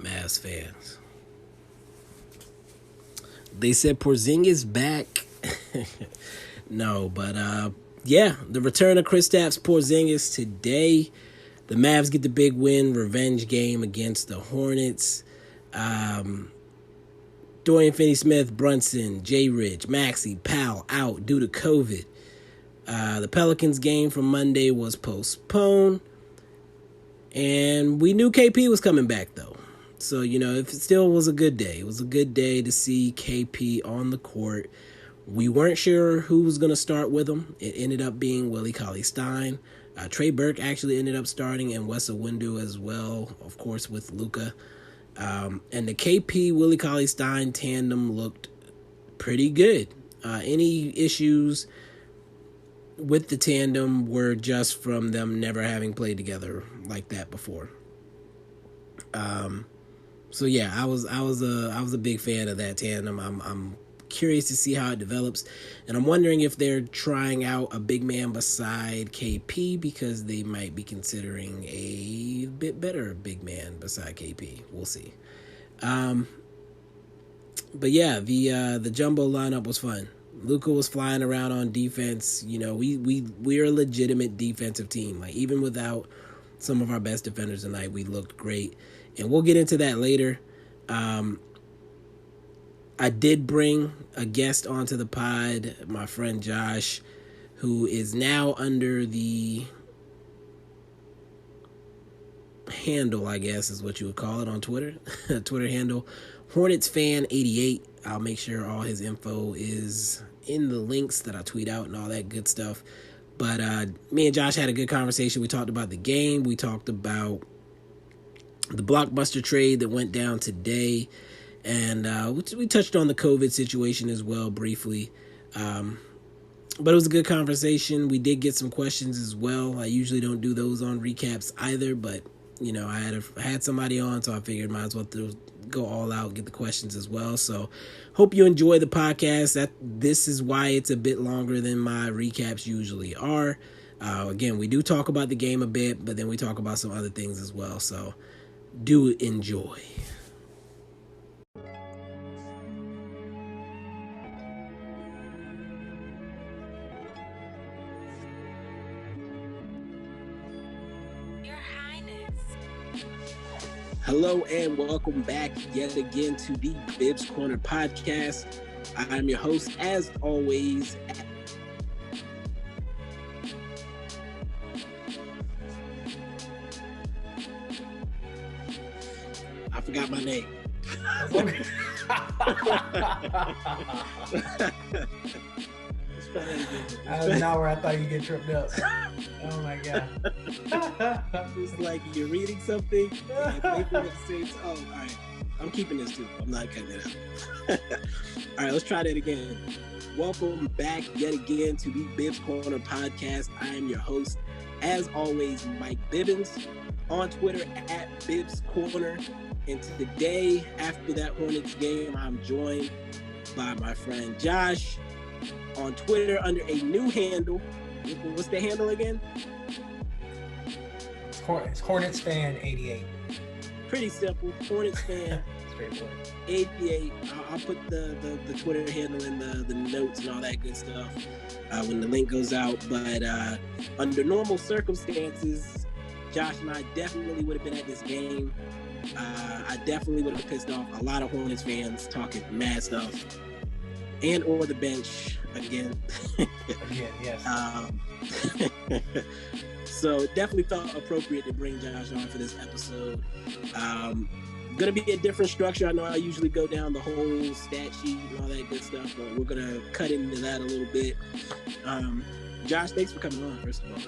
Mavs fans. They said Porzingis back. No, but yeah, the return of Kristaps Porzingis today. The Mavs get the big win, revenge game against the Hornets. Dorian Finney-Smith, Brunson, J. Rich, Maxey, Powell out due to COVID. The Pelicans game from Monday was postponed. And we knew KP was coming back, though. So, it still was a good day. It was a good day to see KP on the court. We weren't sure who was going to start with him. It ended up being Willie Cauley-Stein. Trey Burke actually ended up starting, and Wes Iwundu as well, of course, with Luka. And the KP-Willie Cauley-Stein tandem looked pretty good. Any issues with the tandem were just from them never having played together like that before. So yeah, I was a big fan of that tandem. I'm curious to see how it develops, and I'm wondering if they're trying out a big man beside KP because they might be considering a bit better big man beside KP. We'll see. But yeah, the jumbo lineup was fun. Luka was flying around on defense. We're a legitimate defensive team. Like, even without some of our best defenders tonight, we looked great. And we'll get into that later. I did bring a guest onto the pod, my friend Josh, who is now under the handle, I guess is what you would call it on Twitter. Twitter handle, Hornets fan 88. I'll make sure all his info is in the links that I tweet out and all that good stuff. But me and Josh had a good conversation. We talked about the game. We talked about the blockbuster trade that went down today. And we touched on the COVID situation as well had but it was a good conversation. We did get some questions as well. I usually don't do those on recaps either, but I had somebody on, so I figured might as well go all out, get the questions as well. So hope you enjoy the podcast. This is why it's a bit longer than my recaps usually are. Again, we do talk about the game a bit, but then we talk about some other things as well. So do enjoy. Hello and welcome back yet again to the Bibs Corner podcast. I'm your host, as always. I forgot my name. That was an hour I thought you'd get tripped up. Oh my god. It's like you're reading something and thinking at the same time. Oh, all right. I'm keeping this too. I'm not cutting it out. All right, let's try that again. Welcome back yet again to the Bibs Corner podcast. I am your host, as always, Mike Bibbins. On Twitter at Bibs Corner. And today, after that Hornets game, I'm joined by my friend Josh. On Twitter under a new handle. What's the handle again? It's Hornets fan 88. Pretty simple. Hornets fan 88. I'll put the Twitter handle in the notes and all that good stuff when the link goes out. But under normal circumstances, Josh and I definitely would have been at this game. I definitely would have pissed off a lot of Hornets fans talking mad stuff. And or the bench again. Again, yes. So definitely felt appropriate to bring Josh on for this episode. Gonna be a different structure. I know I usually go down the whole stat sheet and all that good stuff, but we're gonna cut into that a little bit. Josh, thanks for coming on, first of all.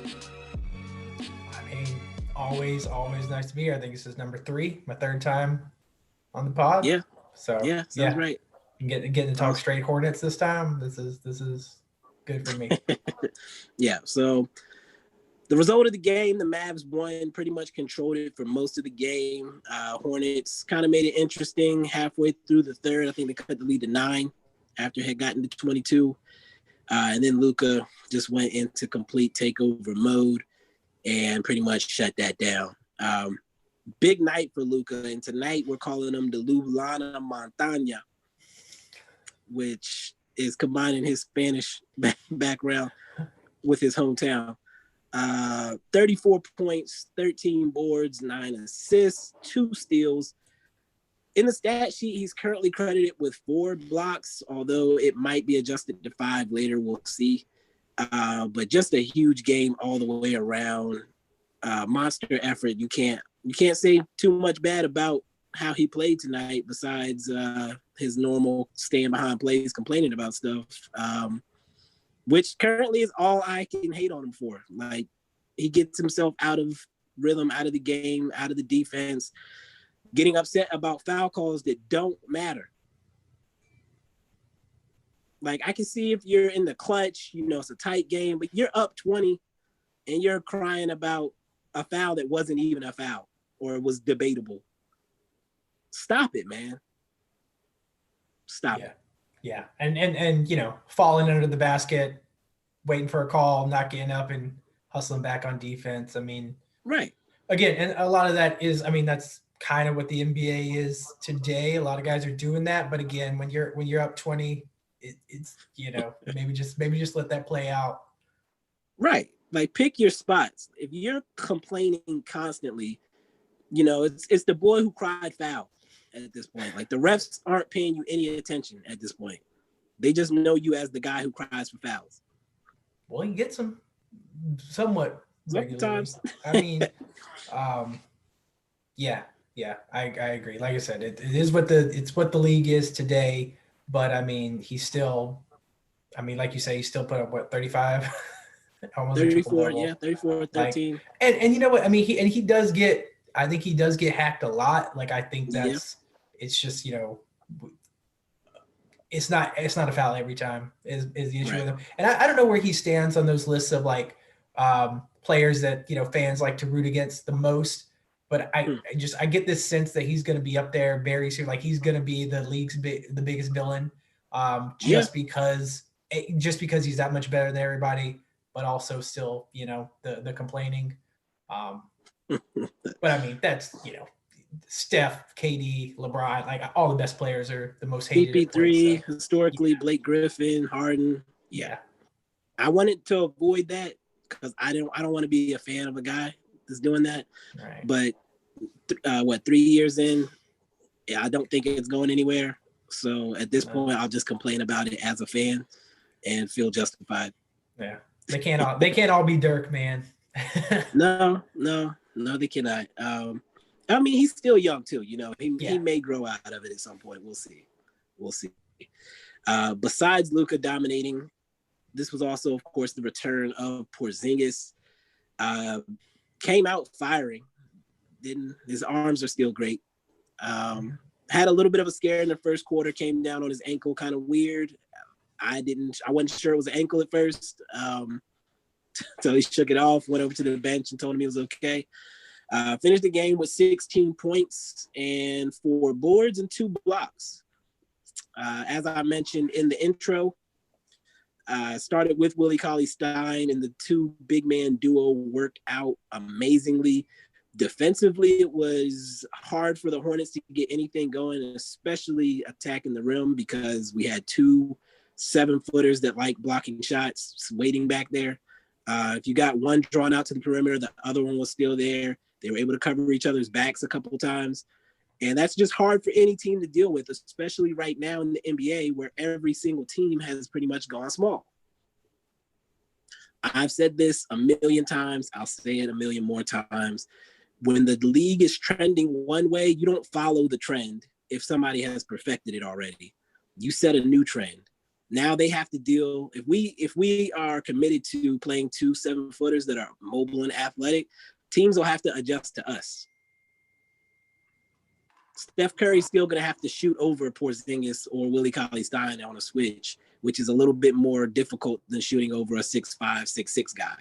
I mean, always nice to be here. I think this is number 3, my 3rd time on the pod. Yeah. So yeah, sounds right. Getting to talk straight Hornets this time. This is good for me. Yeah. So the result of the game, the Mavs won, pretty much controlled it for most of the game. Hornets kind of made it interesting halfway through the third. I think they cut the lead to 9 after it had gotten to 22. And then Luka just went into complete takeover mode and pretty much shut that down. big night for Luka, and tonight we're calling him the Ljubljana Montaña, which is combining his Spanish background with his hometown. 34 points, 13 boards, 9 assists, 2 steals. In the stat sheet, he's currently credited with 4 blocks, although it might be adjusted to 5 later. We'll see. But just a huge game all the way around. Monster effort. You can't say too much bad about how he played tonight, besides his normal staying behind plays, complaining about stuff, which currently is all I can hate on him for. Like, he gets himself out of rhythm, out of the game, out of the defense, getting upset about foul calls that don't matter. Like, I can see if you're in the clutch, it's a tight game, but you're up 20 and you're crying about a foul that wasn't even a foul or was debatable. Stop it, man. Stop it. Yeah. And falling under the basket, waiting for a call, not getting up and hustling back on defense. I mean, right. Again, and a lot of that is, that's kind of what the NBA is today. A lot of guys are doing that, but again, when you're up 20, it's maybe just let that play out. Right. Like, pick your spots. If you're complaining constantly, it's the boy who cried foul at this point. Like, the refs aren't paying you any attention at this point. They just know you as the guy who cries for fouls. Well, he gets them somewhat regularly. Sometimes. Yeah, I agree. Like I said, it is what the league is today. But he's still, like you say, he's still put up what, 35, almost 34, 34, 13. Like, and you know what? He does get. I think he does get hacked a lot. Like, I think that's it's just it's not a foul every time is the issue with him. And I don't know where he stands on those lists of like players that fans like to root against the most. But I get this sense that he's going to be up there very soon. Like, he's going to be the league's the biggest villain, just because he's that much better than everybody, but also still the complaining. But that's Steph, KD, LeBron, like all the best players are the most hated. CP3 historically, Blake Griffin, Harden. Yeah, I wanted to avoid that because I don't want to be a fan of a guy that's doing that. Right. But 3 years in, I don't think it's going anywhere. So at this point, I'll just complain about it as a fan and feel justified. Yeah, they can't all be Dirk, man. No, they cannot. He's still young too. He may grow out of it at some point. We'll see. Besides Luka dominating, this was also, of course, the return of Porzingis. Came out firing. His arms are still great. Had a little bit of a scare in the first quarter. Came down on his ankle, kind of weird. I wasn't sure it was an ankle at first. So he shook it off, went over to the bench and told him he was okay. Finished the game with 16 points and 4 boards and 2 blocks. As I mentioned in the intro, started with Willie Cauley-Stein, and the 2 big man duo worked out amazingly. Defensively, it was hard for the Hornets to get anything going, especially attacking the rim, because we had 2 7-footers that like blocking shots waiting back there. If you got one drawn out to the perimeter, the other one was still there. They were able to cover each other's backs a couple of times. And that's just hard for any team to deal with, especially right now in the NBA, where every single team has pretty much gone small. I've said this a million times. I'll say it a million more times. When the league is trending one way, you don't follow the trend if somebody has perfected it already. You set a new trend. Now they have to deal. If we are committed to playing 2 7-footers that are mobile and athletic, teams will have to adjust to us. Steph Curry's still going to have to shoot over Porzingis or Willie Cauley-Stein on a switch, which is a little bit more difficult than shooting over a 6'5", 6'6" guy,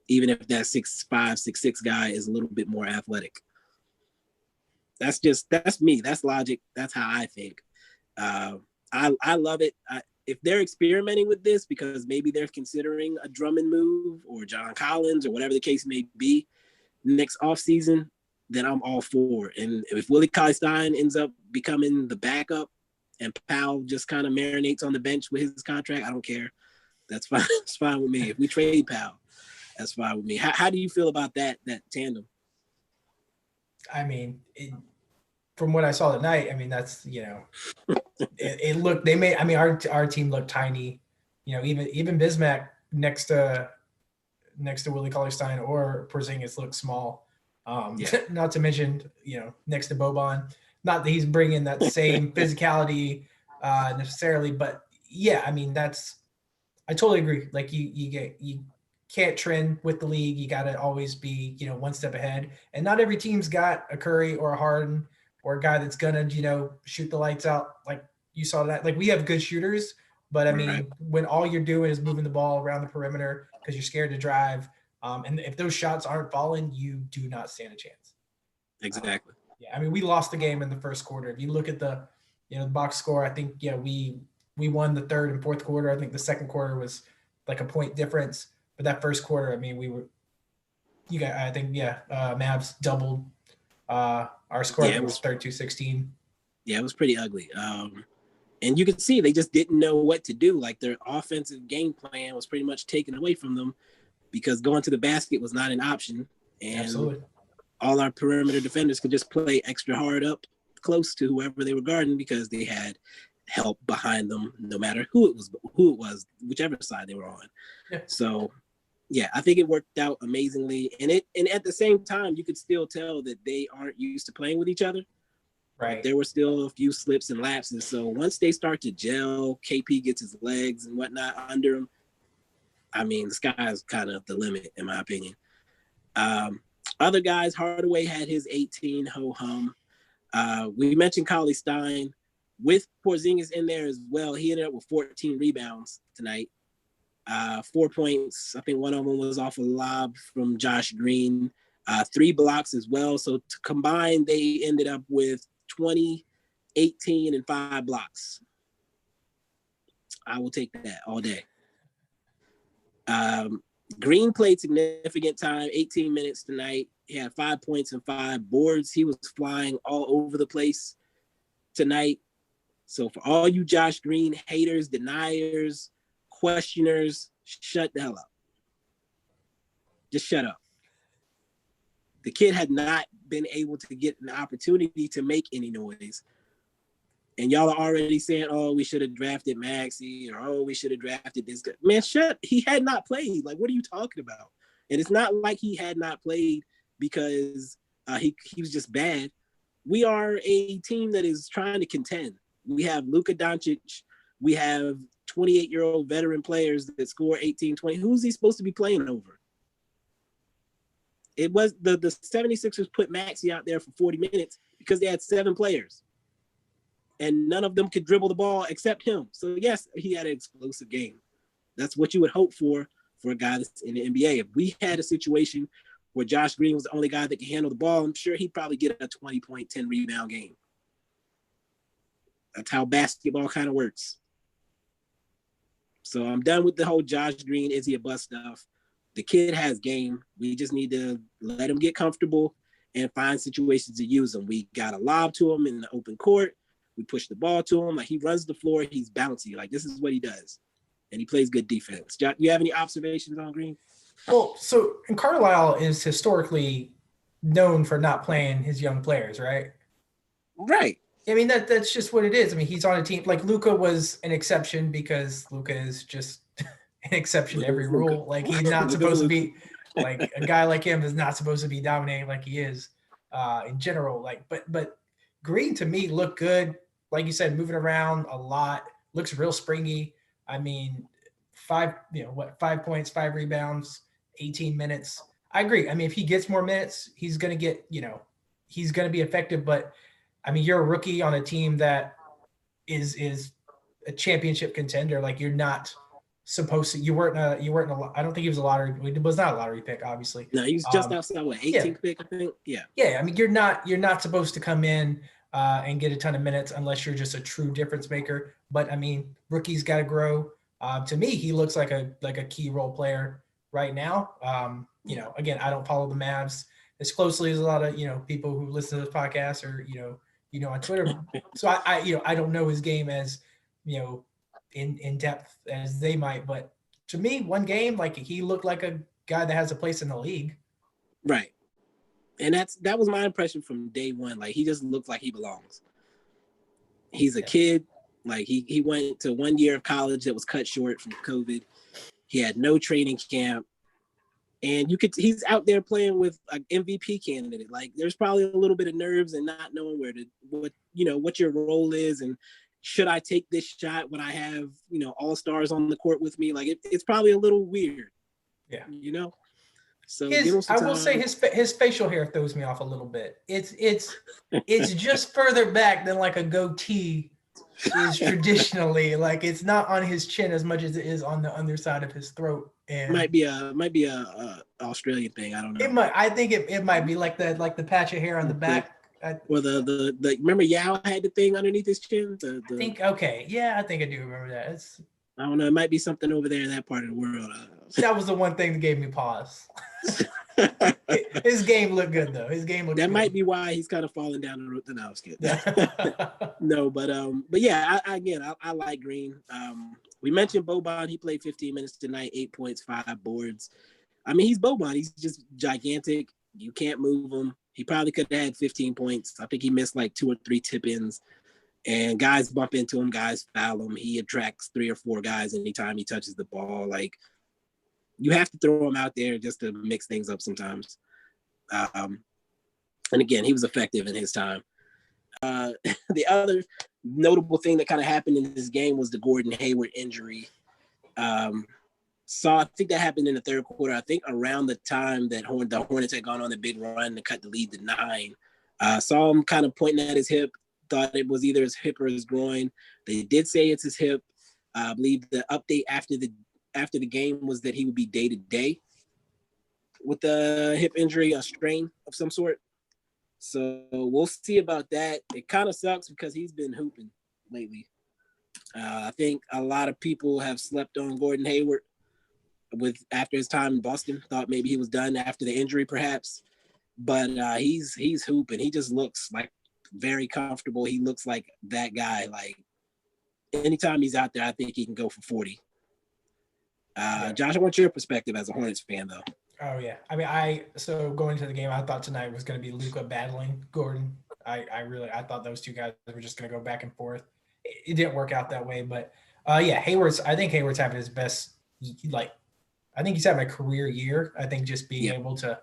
even if that 6'5", 6'6" guy is a little bit more athletic. That's me. That's logic. That's how I think. I love it. If they're experimenting with this because maybe they're considering a Drummond move or John Collins or whatever the case may be next offseason, then I'm all for it. And if Willie Cauley-Stein ends up becoming the backup and Powell just kind of marinates on the bench with his contract, I don't care. That's fine. It's fine with me. If we trade Powell, that's fine with me. How do you feel about that tandem? I mean, from what I saw tonight, I mean, that's, it looked, they made, I mean, our team looked tiny, even Bismack next to Willie Cauley-Stein or Porzingis looked small. Not to mention, next to Boban, not that he's bringing that same physicality necessarily, but yeah, I mean, I totally agree. Like you can't trend with the league. You got to always be, one step ahead. And not every team's got a Curry or a Harden or a guy that's gonna, shoot the lights out. Like you saw that. Like we have good shooters, but I mean, when all you're doing is moving the ball around the perimeter because you're scared to drive, and if those shots aren't falling, you do not stand a chance. Exactly. Yeah, I mean, we lost the game in the first quarter. If you look at the, the box score, I think we won the third and fourth quarter. I think the second quarter was like a point difference, but that first quarter, I mean, Mavs doubled our score. Yeah, it was 32-16. Yeah, it was pretty ugly. And you could see they just didn't know what to do. Like their offensive game plan was pretty much taken away from them because going to the basket was not an option. And absolutely. All our perimeter defenders could just play extra hard up close to whoever they were guarding because they had help behind them, no matter who it was, whichever side they were on. Yeah. So, yeah, I think it worked out amazingly. And at the same time, you could still tell that they aren't used to playing with each other. Right. Like there were still a few slips and lapses. So once they start to gel, KP gets his legs and whatnot under him. I mean, the sky is kind of the limit, in my opinion. Other guys, Hardaway had his 18 ho-hum. We mentioned Cauley-Stein. With Porzingis in there as well, he ended up with 14 rebounds tonight. 4 points. I think one of them was off a lob from Josh Green. 3 blocks as well. So to combine, they ended up with 20, 18, and 5 blocks. I will take that all day. Green played significant time, 18 minutes tonight. He had 5 points and 5 boards. He was flying all over the place tonight. So for all you Josh Green haters, deniers, questioners, shut the hell up. Just shut up. The kid had not been able to get an opportunity to make any noise. And y'all are already saying, oh, we should have drafted Maxey, or oh, we should have drafted this guy. Man, he had not played. Like, what are you talking about? And it's not like he had not played because he was just bad. We are a team that is trying to contend. We have Luka Doncic. We have 28-year-old veteran players that score 18, 20. Who's he supposed to be playing over? It was the 76ers put Maxey out there for 40 minutes because they had 7 players. And none of them could dribble the ball except him. So, yes, he had an explosive game. That's what you would hope for a guy that's in the NBA. If we had a situation where Josh Green was the only guy that could handle the ball, I'm sure he'd probably get a 20-point, 10-rebound game. That's how basketball kind of works. So I'm done with the whole Josh Green, is he a bust stuff. The kid has game. We just need to let him get comfortable and find situations to use him. We got a lob to him in the open court. We push the ball to him. Like, he runs the floor. He's bouncy. Like, this is what he does. And he plays good defense. Do you have any observations on Green? Well, so and Carlisle is historically known for not playing his young players, right? Right. I mean, that's just what it is. I mean, he's on a team. Like, Luka was an exception because Luka is just an exception to every rule. Like, he's not supposed to be – like, a guy like him is not supposed to be dominating like he is in general. Like, but Green, to me, looked good. Like you said, moving around a lot. Looks real springy. I mean, 5 points, 5 rebounds, 18 minutes. I agree. I mean, if he gets more minutes, he's going to get, he's going to be effective. But, I mean, you're a rookie on a team that is a championship contender. Like, you're not supposed to. You weren't I don't think he was a lottery. It was not a lottery pick, obviously. No, he was just outside, 18th pick, I think? Yeah. Yeah, I mean, you're not supposed to come in and get a ton of minutes unless you're just a true difference maker. But, I mean, rookies got to grow. To me, he looks like a key role player right now. Again, I don't follow the Mavs as closely as a lot of people who listen to this podcast or on Twitter. So I don't know his game as in depth as they might, but to me, one game like he looked like a guy that has a place in the league. Right. And that was my impression from day one. Like he just looks like he belongs. He's a kid. Like he went to 1 year of college that was cut short from COVID. He had no training camp. And he's out there playing with an MVP candidate. Like there's probably a little bit of nerves and not knowing what your role is. And should I take this shot when I have, all-stars on the court with me? Like it's probably a little weird. Yeah. So I will say his facial hair throws me off a little bit. It's just further back than like a goatee is traditionally. Like it's not on his chin as much as it is on the underside of his throat. And might be a Australian thing. I don't know. It might. I think it might be like the patch of hair on the back. Or the remember Yao had the thing underneath his chin. I think okay. Yeah, I think I do remember that. I don't know. It might be something over there in that part of the world. That was the one thing that gave me pause. His game looked good though. His game looked. That good. might be why he's kind of falling down the road. No, I was kidding. No, but yeah. I like Green. We mentioned Boban. He played 15 minutes tonight, 8 points, 5 boards. I mean, he's Boban. He's just gigantic. You can't move him. He probably could have had 15 points. I think he missed like 2 or 3 tip-ins. And guys bump into him, guys foul him. He attracts 3 or 4 guys anytime he touches the ball. Like, you have to throw him out there just to mix things up sometimes. And again, he was effective in his time. The other notable thing that kind of happened in this game was the Gordon Hayward injury. So I think that happened in the third quarter. I think around the time that the Hornets had gone on the big run to cut the lead to 9. Saw him kind of pointing at his hip. Thought it was either his hip or his groin. They did say it's his hip. I believe the update after the game was that he would be day-to-day with the hip injury, a strain of some sort. So we'll see about that. It kind of sucks because he's been hooping lately. I think a lot of people have slept on Gordon Hayward after his time in Boston. Thought maybe he was done after the injury, perhaps. But he's hooping. He just looks like very comfortable. He looks like that guy. Like anytime he's out there, I think he can go for 40. Josh, I want your perspective as a Hornets fan, though. Oh yeah, I mean, so going into the game, I thought tonight was going to be Luka battling Gordon. I thought those two guys were just going to go back and forth. It didn't work out that way, but yeah, I think Hayward's having his best. Like, I think he's having a career year. I think just being able to,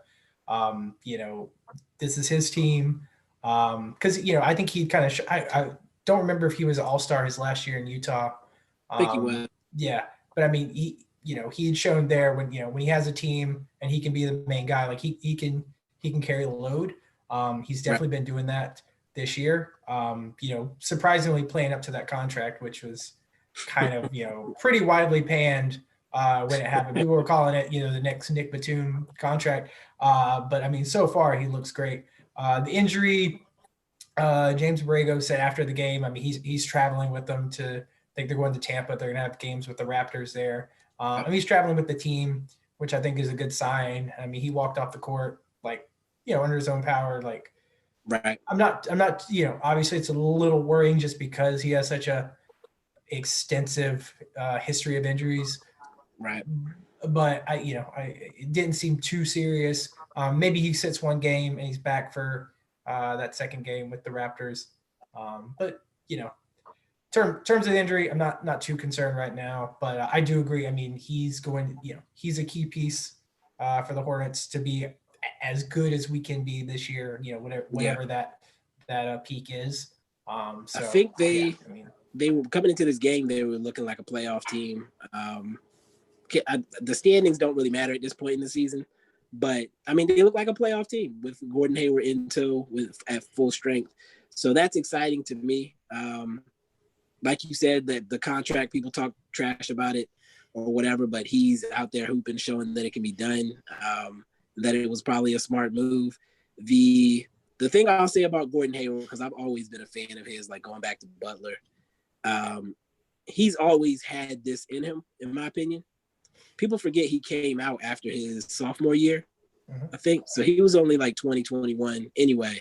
this is his team. Because I think he kind of. I don't remember if he was an all-star his last year in Utah. I think he was. Yeah, but I mean, he had shown there when he has a team and he can be the main guy. Like he can carry the load. He's definitely been doing that this year. Surprisingly playing up to that contract, which was kind of pretty widely panned when it happened. People were calling it the next Nick Batum contract. But I mean, so far he looks great. The injury, James Borrego said after the game, I mean, he's traveling with them I think they're going to Tampa. They're going to have games with the Raptors there. And he's traveling with the team, which I think is a good sign. I mean, he walked off the court, like, under his own power. Like, right. I'm not, obviously it's a little worrying just because he has such a extensive history of injuries. Right. But it didn't seem too serious. Maybe he sits one game and he's back for that second game with the Raptors. But terms of the injury, I'm not too concerned right now. But I do agree. I mean, he's he's a key piece for the Hornets to be as good as we can be this year. Whatever that peak is. So I think they were coming into this game. They were looking like a playoff team. The standings don't really matter at this point in the season, but I mean, they look like a playoff team with Gordon Hayward in tow at full strength. So that's exciting to me. Like you said, that the contract, people talk trash about it or whatever, but he's out there hooping, showing that it can be done, that it was probably a smart move. The thing I'll say about Gordon Hayward, because I've always been a fan of his, like going back to Butler, he's always had this in him, in my opinion. People forget he came out after his sophomore year I think so. He was only like 20, 21 anyway.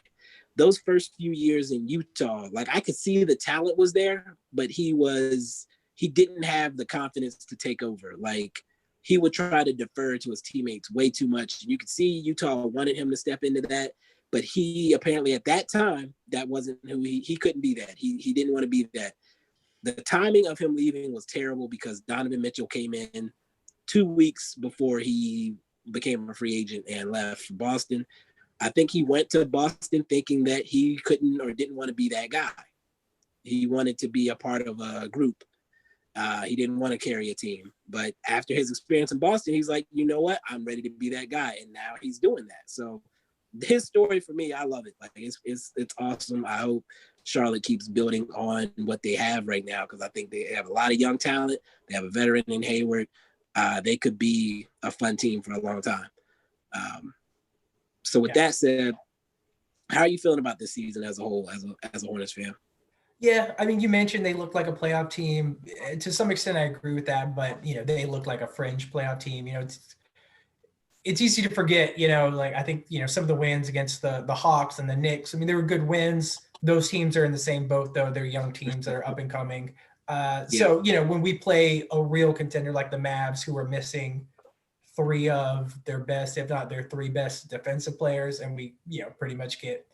Those first few years in Utah, like I could see the talent was there, but he didn't have the confidence to take over. Like he would try to defer to his teammates way too much. You could see Utah wanted him to step into that, but he apparently at that time, that wasn't who he couldn't be that. He didn't want to be that. The timing of him leaving was terrible because Donovan Mitchell came in 2 weeks before he became a free agent and left for Boston. I think he went to Boston thinking that he couldn't or didn't want to be that guy. He wanted to be a part of a group. He didn't want to carry a team. But after his experience in Boston, he's like, you know what? I'm ready to be that guy. And now he's doing that. So his story for me, I love it. Like it's awesome. I hope Charlotte keeps building on what they have right now because I think they have a lot of young talent. They have a veteran in Hayward. They could be a fun team for a long time. So with that said, how are you feeling about this season as a whole, as a Hornets fan? Yeah, I mean, you mentioned they look like a playoff team. To some extent, I agree with that, but they look like a fringe playoff team. It's easy to forget. Like I think some of the wins against the Hawks and the Knicks. I mean, they were good wins. Those teams are in the same boat, though. They're young teams that are up and coming. So when we play a real contender like the Mavs, who are missing 3 of their best, if not their 3 best defensive players, and we pretty much get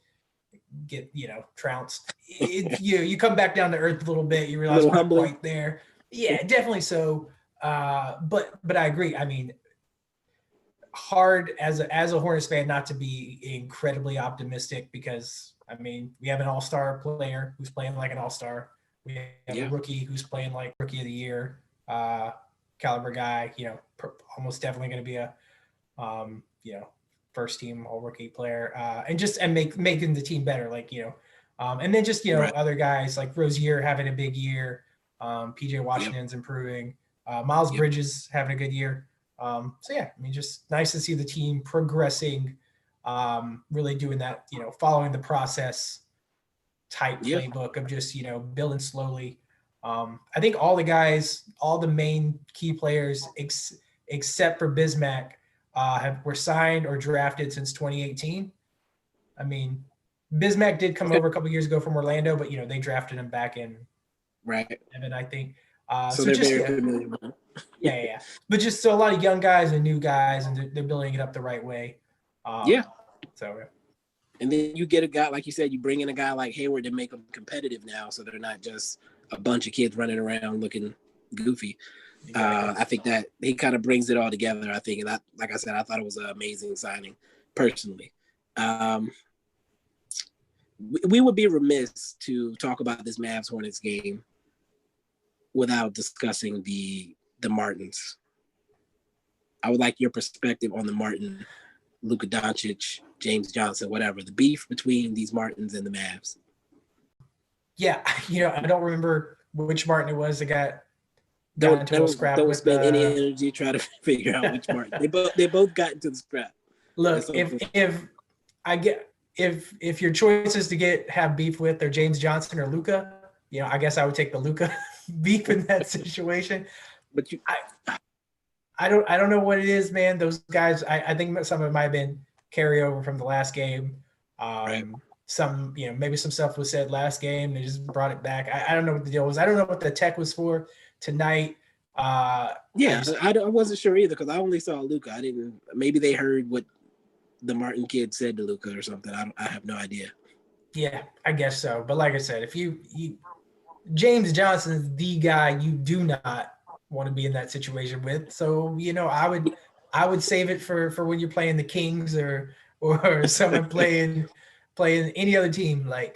trounced. You come back down to earth a little bit. You realize we're not quite there. Yeah, definitely so. But I agree. I mean, hard as a Hornets fan not to be incredibly optimistic because I mean we have an all-star player who's playing like an all-star. We have a rookie who's playing like rookie of the year caliber guy. Almost definitely going to be a first team all rookie player and making the team better. And then just other guys like Rozier having a big year. PJ Washington's improving. Miles Bridges having a good year. So yeah, I mean, just nice to see the team progressing, really doing that, following the process type playbook of just, building slowly. I think all the guys, all the main key players, except for Bismack, were signed or drafted since 2018. I mean, Bismack did come over a couple years ago from Orlando, but they drafted him back in Evan, I think. So they're very familiar. Yeah. But just so a lot of young guys and new guys, and they're building it up the right way. And then you get a guy, like you said, you bring in a guy like Hayward to make them competitive now, so they're not just a bunch of kids running around looking goofy. I think that he kind of brings it all together. I think, and like I said, I thought it was an amazing signing, personally. We would be remiss to talk about this Mavs Hornets game without discussing the Martins. I would like your perspective on the Martin, Luka Doncic, James Johnson, whatever, the beef between these Martins and the Mavs. Yeah, I don't remember which Martin it was that got into a scrap. Don't spend any energy trying to figure out which Martin. They both got into the scrap. Look, if your choice is to have beef with or James Johnson or Luka, I guess I would take the Luka beef in that situation. But I don't know what it is, man. Those guys, I think some of it might have been carryover from the last game. Some, maybe some stuff was said last game. They just brought it back. I don't know what the deal was. I don't know what the tech was for tonight. I wasn't sure either because I only saw Luka. Maybe they heard what the Martin kid said to Luka or something. I have no idea. Yeah, I guess so. But like I said, if you James Johnson is the guy you do not want to be in that situation with. So, I would save it for when you're playing the Kings or someone playing any other team. I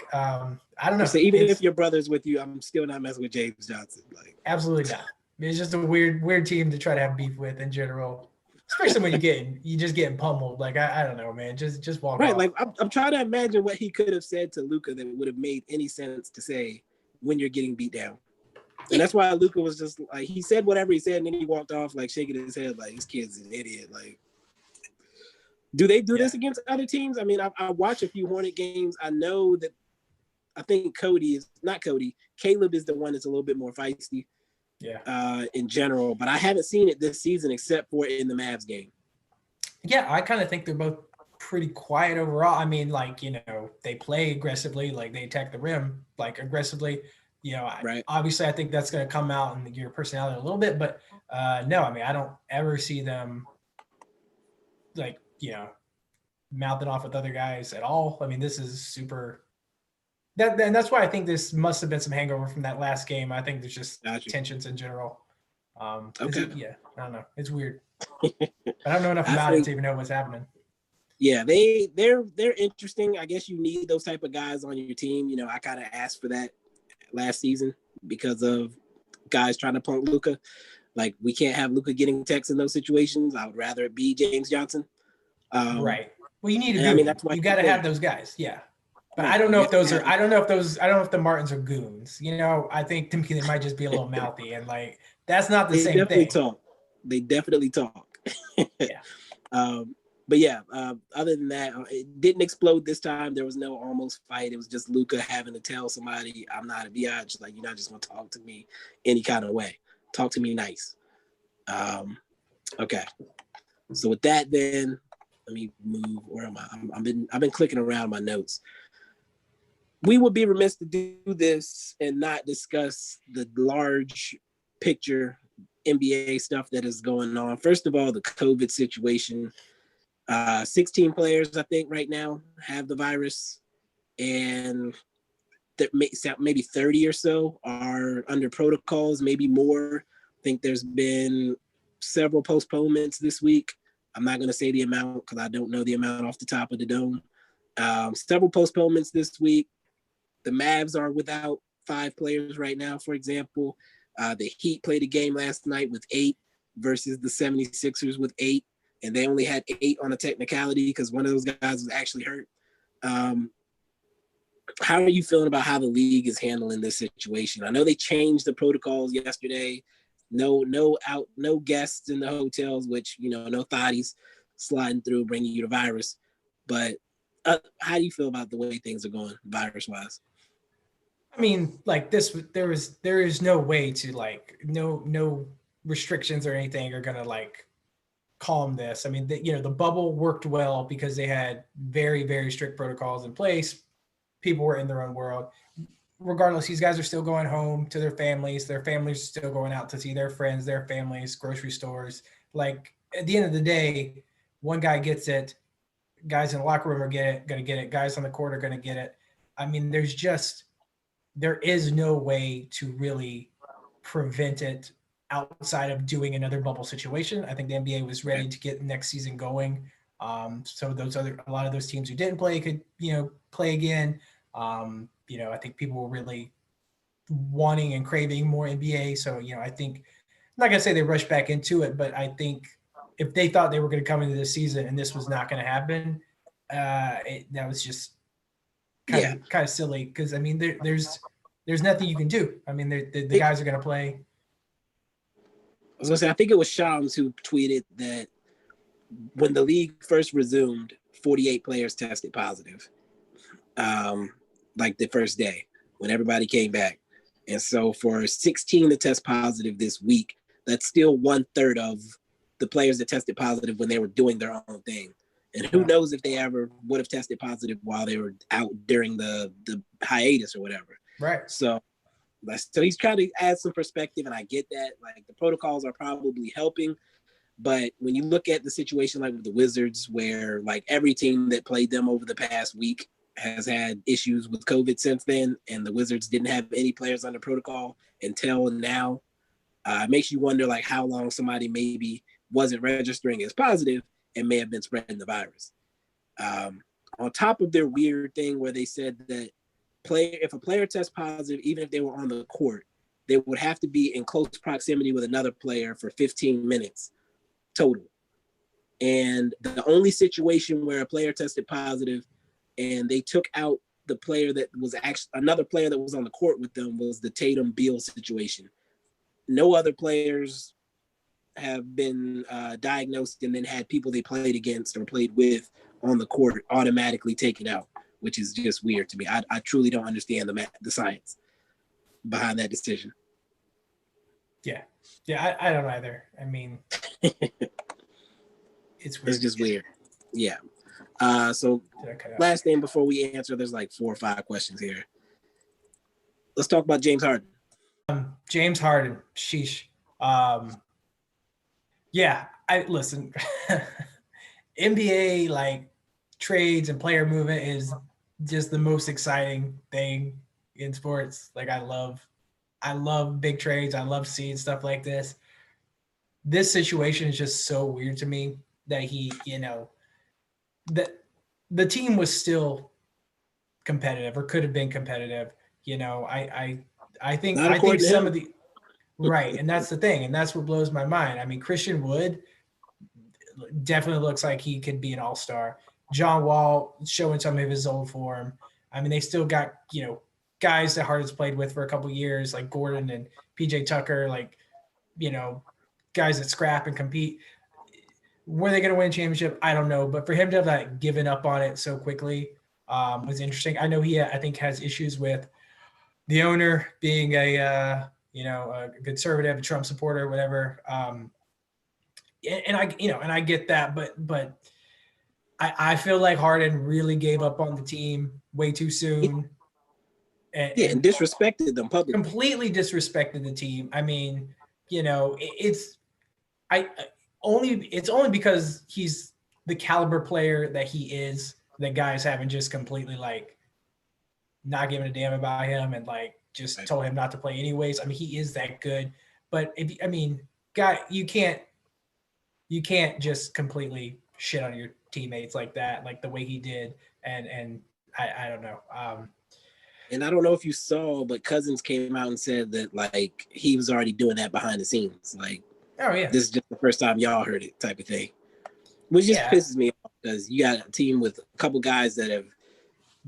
don't know. So even if your brother's with you, I'm still not messing with James Johnson. Absolutely not. It's just a weird team to try to have beef with in general, especially when you just getting pummeled. I don't know, man. Just walk off. Like I'm trying to imagine what he could have said to Luka that would have made any sense to say when you're getting beat down. And that's why Luka was just like, he said whatever he said, and then he walked off shaking his head like, this kid's an idiot. Do they do this against other teams? I mean, I watch a few Hornet games. I know that I think Caleb is the one that's a little bit more feisty in general, but I haven't seen it this season except for in the Mavs game. Yeah, I kind of think they're both pretty quiet overall. I mean, like, they play aggressively, like they attack the rim like aggressively. Right. Obviously I think that's going to come out in your personality a little bit, but no, I mean, I don't ever see them like, mouthing off with other guys at all. I mean, this is super and that's why I think this must have been some hangover from that last game. I think there's just tensions in general. Okay. I don't know. It's weird. I don't know enough about it to even know what's happening. Yeah, they're interesting. I guess you need those type of guys on your team. I kind of asked for that last season because of guys trying to punk Luka. Like, we can't have Luka getting texts in those situations. I would rather it be James Johnson. Right. Well, you need a goon. I mean, that's why you got to have those guys. Yeah. But right. I don't know if those are. I don't know if the Martins are goons. I think to me they might just be a little mouthy, and like that's not the same thing. They definitely talk. Yeah. But yeah, other than that, it didn't explode this time. There was no almost fight. It was just Luka having to tell somebody, "I'm not a biatch. Like, you're not just gonna talk to me any kind of way. Talk to me nice." Okay. So with that, then let me move. Where am I? I've been clicking around my notes. We would be remiss to do this and not discuss the large picture NBA stuff that is going on. First of all, the COVID situation. 16 players, I think, right now have the virus, and maybe 30 or so are under protocols, maybe more. I think there's been several postponements this week. I'm not going to say the amount because I don't know the amount off the top of the dome. Several postponements this week. The Mavs are without 5 players right now, for example. The Heat played a game last night with 8 versus the 76ers with 8. And they only had 8 on a technicality because one of those guys was actually hurt. How are you feeling about how the league is handling this situation? I know they changed the protocols yesterday. No guests in the hotels, which, no thotties sliding through, bringing you the virus. But how do you feel about the way things are going virus-wise? I mean, like this, there is no way to like, no restrictions or anything are going to like calm this. I mean, the bubble worked well because they had very, very strict protocols in place. People were in their own world. Regardless, these guys are still going home to their families. Their families are still going out to see their friends, their families, grocery stores. Like, at the end of the day, one guy gets it. Guys in the locker room are going to get it. Guys on the court are going to get it. I mean, there is no way to really prevent it outside of doing another bubble situation. I think the NBA was ready to get next season going. So a lot of those teams who didn't play could, play again. I think people were really wanting and craving more NBA. So, I think, I'm not going to say they rushed back into it, but I think if they thought they were going to come into this season and this was not going to happen, that was just kind of silly. Because, I mean, there's nothing you can do. I mean, the guys are going to play. I was going to say, I think it was Shams who tweeted that when the league first resumed, 48 players tested positive, like the first day when everybody came back. And so for 16 to test positive this week, that's still 1/3 of the players that tested positive when they were doing their own thing. And who knows if they ever would have tested positive while they were out during the hiatus or whatever. Right. So he's trying to add some perspective, and I get that. Like, the protocols are probably helping, but when you look at the situation like with the Wizards, where like every team that played them over the past week has had issues with COVID since then, and the Wizards didn't have any players under protocol until now, it makes you wonder like how long somebody maybe wasn't registering as positive and may have been spreading the virus. On top of their weird thing where they said that if a player tests positive, even if they were on the court, they would have to be in close proximity with another player for 15 minutes total. And the only situation where a player tested positive and they took out the player that was actually another player that was on the court with them was the Tatum Beal situation. No other players have been diagnosed and then had people they played against or played with on the court automatically taken out, which is just weird to me. I truly don't understand the science behind that decision. Yeah, I don't either. I mean, It's weird. It's just weird. Yeah. So last thing before we answer, there's like 4 or 5 questions here. Let's talk about James Harden. James Harden, sheesh. Yeah, I listen. NBA like trades and player movement is just the most exciting thing in sports. Like I love big trades. I love seeing stuff like this. This situation is just so weird to me that that the team was still competitive or could have been competitive. I think some of the right, and that's the thing, and that's what blows my mind. I mean, Christian Wood definitely looks like he could be an all-star. John Wall showing some of his old form. I mean, they still got, guys that Harden's played with for a couple years, like Gordon and PJ Tucker, like, guys that scrap and compete. Were they going to win a championship? I don't know. But for him to have like given up on it so quickly was interesting. I know I think has issues with the owner being a conservative, a Trump supporter, whatever. And I get that, but I feel like Harden really gave up on the team way too soon. And disrespected them publicly. Completely disrespected the team. I mean, it's only because he's the caliber player that he is that guys haven't just completely like not giving a damn about him and like just told him not to play anyways. I mean, he is that good, but you can't just completely shit on your teammates like that, like the way he did. And I don't know. And I don't know if you saw, but Cousins came out and said that like he was already doing that behind the scenes. Like, oh yeah, this is just the first time y'all heard it, type of thing. Which just pisses me off because you got a team with a couple guys that have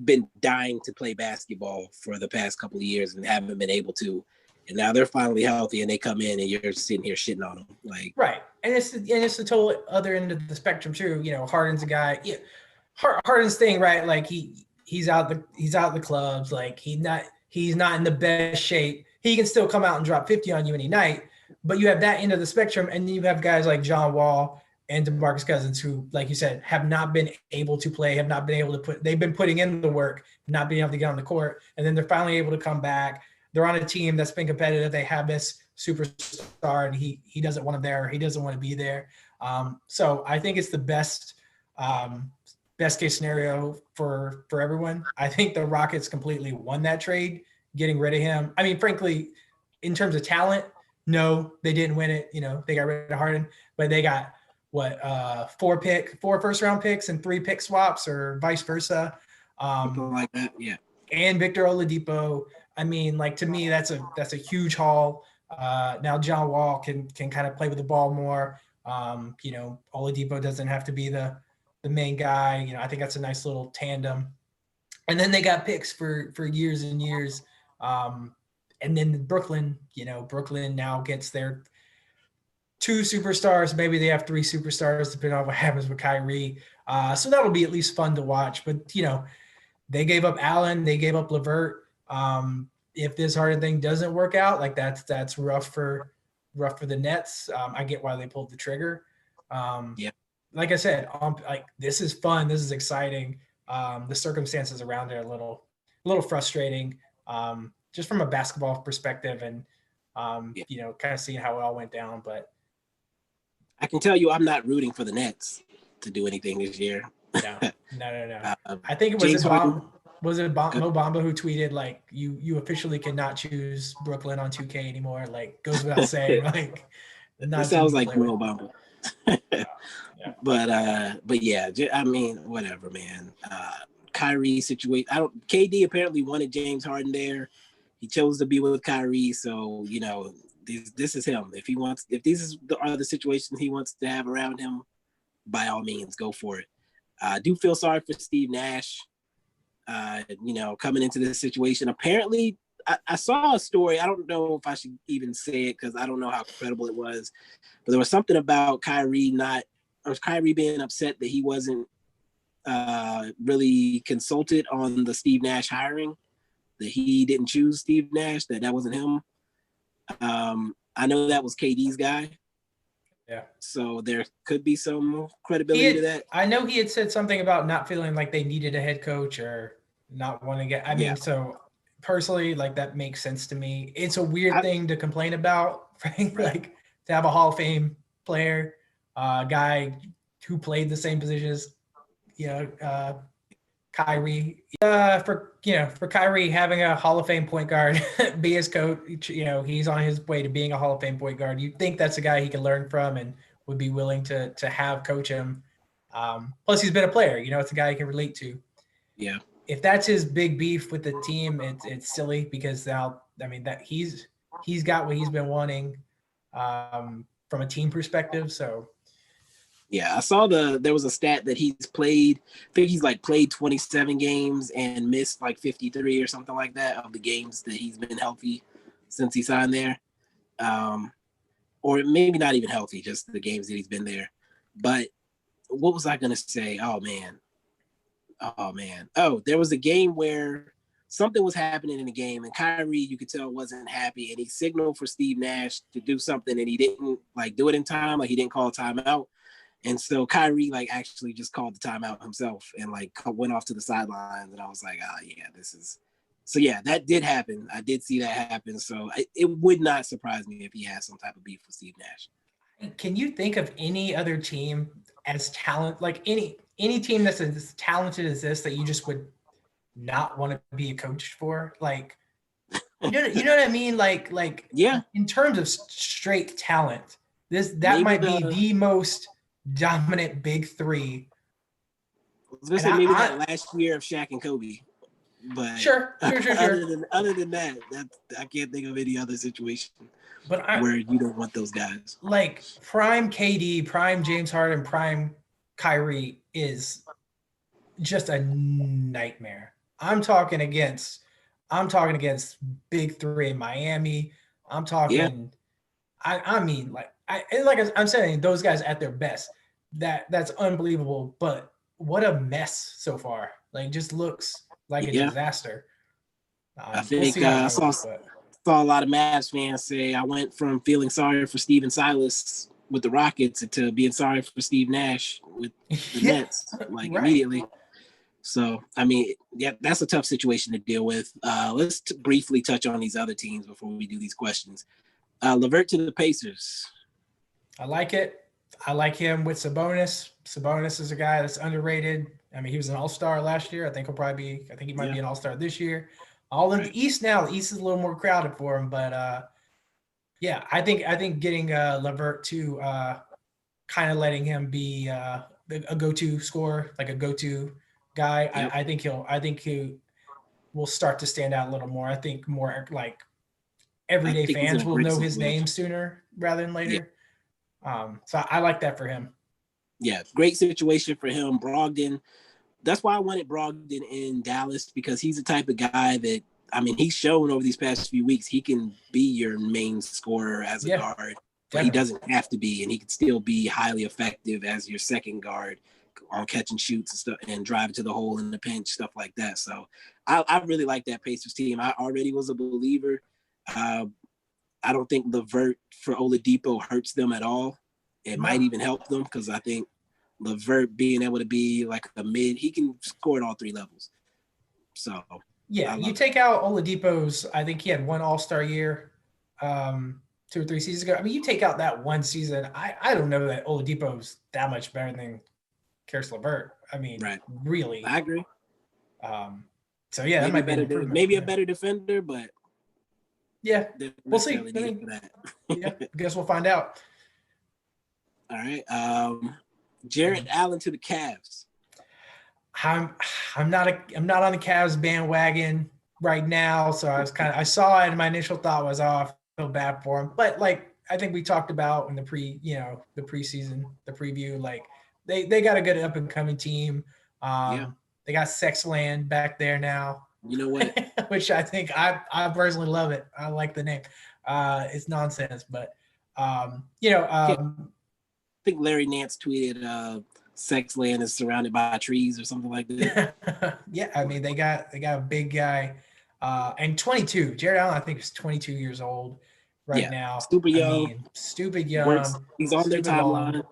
been dying to play basketball for the past couple of years and haven't been able to. And now they're finally healthy and they come in and you're sitting here shitting on them. Like, right. And it's the total other end of the spectrum too. Harden's a guy. Yeah, Harden's thing, right? Like he's out the clubs. Like he's not in the best shape. He can still come out and drop 50 on you any night. But you have that end of the spectrum, and then you have guys like John Wall and DeMarcus Cousins who, like you said, have not been able to play, have not been able to they've been putting in the work, not being able to get on the court, and then they're finally able to come back. They're on a team that's been competitive. They have this superstar, and he doesn't want him there. Or he doesn't want to be there. So I think it's the best case scenario for everyone. I think the Rockets completely won that trade, getting rid of him. I mean, frankly, in terms of talent, no, they didn't win it. They got rid of Harden, but they got four first round picks and 3 pick swaps, or vice versa. Something like that, yeah. And Victor Oladipo. I mean, like, to me, that's a huge haul. Now John Wall can kind of play with the ball more. Oladipo doesn't have to be the main guy. I think that's a nice little tandem. And then they got picks for years and years. And then Brooklyn now gets their 2 superstars. Maybe they have 3 superstars, depending on what happens with Kyrie. So that'll be at least fun to watch. But, they gave up Allen. They gave up LeVert. If this Harden thing doesn't work out, like that's rough for the Nets. I get why they pulled the trigger. Yeah. Like I said, like, this is fun. This is exciting. The circumstances around it are a little frustrating. Just from a basketball perspective and, kind of seeing how it all went down. But I can tell you I'm not rooting for the Nets to do anything this year. No. I think it was Mo Bamba who tweeted, like, you officially cannot choose Brooklyn on 2K anymore. Like, goes without saying. Like, that sounds like Mo Bamba. Yeah. But yeah, I mean, whatever, man. Kyrie situation. KD apparently wanted James Harden there. He chose to be with Kyrie, so this is him. If these are the situations he wants to have around him, by all means, go for it. I do feel sorry for Steve Nash. Coming into this situation. Apparently, I saw a story. I don't know if I should even say it because I don't know how credible it was, but there was something about Kyrie being upset that he wasn't really consulted on the Steve Nash hiring. That he didn't choose Steve Nash, that wasn't him. I know that was KD's guy. Yeah. So there could be some credibility to that. I know he had said something about not feeling like they needed a head coach or not wanting to get. I mean, so personally, like that makes sense to me. It's a weird thing to complain about, right? Like to have a Hall of Fame player, guy who played the same position as, Kyrie. For Kyrie having a Hall of Fame point guard be his coach, he's on his way to being a Hall of Fame point guard. You'd think that's a guy he could learn from and would be willing to have coach him. Plus, he's been a player. It's a guy he can relate to. Yeah. If that's his big beef with the team, it's silly because now, that he's got what he's been wanting from a team perspective. So. Yeah, I saw there was a stat that he's played. I think he's played 27 games and missed 53 or something like that of the games that he's been healthy since he signed there. Or maybe not even healthy, just the games that he's been there. But what was I going to say? Oh, man. Oh, there was a game where something was happening in the game, and Kyrie, you could tell, wasn't happy, and he signaled for Steve Nash to do something, and he didn't do it in time. He didn't call a timeout. And so Kyrie actually just called the timeout himself and went off to the sidelines. And I was like, that did happen. I did see that happen. So it would not surprise me if he has some type of beef with Steve Nash. Can you think of any other team as talent, any team that's as talented as this that you just would not want to be a coach for? You know what I mean? Yeah. In terms of straight talent, that might be the most dominant big three. I was gonna say maybe that last year of Shaq and Kobe, but sure. Other than that, I can't think of any other situation where you don't want those guys. Prime KD, prime James Harden, prime Kyrie is just a nightmare. I'm talking against big three in Miami. I'm talking. Yeah. I'm saying those guys at their best. That's unbelievable, but what a mess so far. Just looks like a disaster. I think I saw a lot of Mavs fans say I went from feeling sorry for Steven Silas with the Rockets to being sorry for Steve Nash with the Nets, right. Immediately. So, that's a tough situation to deal with. Let's briefly touch on these other teams before we do these questions. LeVert to the Pacers. I like it. I like him with Sabonis. Sabonis is a guy that's underrated. He was an all-star last year. I think he might be an all-star this year. All in the East now. The East is a little more crowded for him, but I think getting LeVert to kind of letting him be a go-to scorer, a go-to guy. Yep. I think he will start to stand out a little more. I think more everyday fans will know his name sooner rather than later. Yeah. So I like that for him. Yeah, great situation for him. Brogdon. That's why I wanted Brogdon in Dallas, because he's the type of guy that, he's shown over these past few weeks he can be your main scorer as a guard, but he doesn't have to be, and he can still be highly effective as your second guard on catch and shoots and stuff and drive to the hole in the pinch, stuff like that. So I really like that Pacers team. I already was a believer. I don't think LeVert for Oladipo hurts them at all. It might even help them, because I think LeVert being able to be a mid, he can score at all three levels. So you take out Oladipo's, I think he had one all-star year 2 or 3 seasons ago. You take out that one season, I don't know that Oladipo's that much better than Karis LeVert. Really. I agree. So yeah, that might be maybe a better defender, but we'll see. I guess we'll find out. All right. Jarrett Allen to the Cavs. I'm not on the Cavs bandwagon right now, so I saw it and my initial thought was, I feel bad for him. But I think we talked about in the preseason, the preview, they got a good up and coming team. They got Sexland back there now. You know what? Which I think I personally love it. I like the name. It's nonsense, but I think Larry Nance tweeted Sexland is surrounded by trees or something like that. Yeah, they got a big guy and 22. Jarrett Allen, I think, is 22 years old. right now. Super young. I mean, stupid young. Works. He's on their timeline.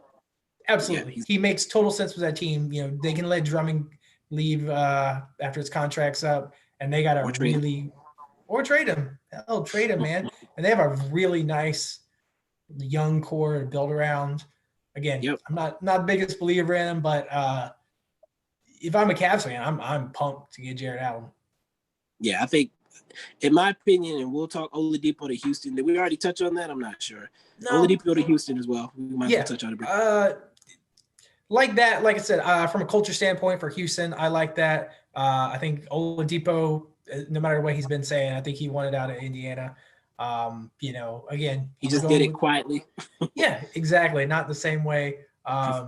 Absolutely. He makes total sense with that team. You know, they can let Drummond leave after his contract's up, and they got to really – or trade him. Hell, trade him, man. And they have a really nice young core to build around. Again, I'm not the biggest believer in him, but if I'm a Cavs fan, I'm pumped to get Jared Allen. Yeah, I think, in my opinion, and we'll talk Oladipo to Houston. Did we already touch on that? I'm not sure. No. Oladipo to Houston as well. We might touch on it. Like that, like I said, from a culture standpoint for Houston, I like that. I think Oladipo, no matter what he's been saying, I think he wanted out of Indiana. You know, again, he just did it quietly. Yeah, exactly. Not the same way. So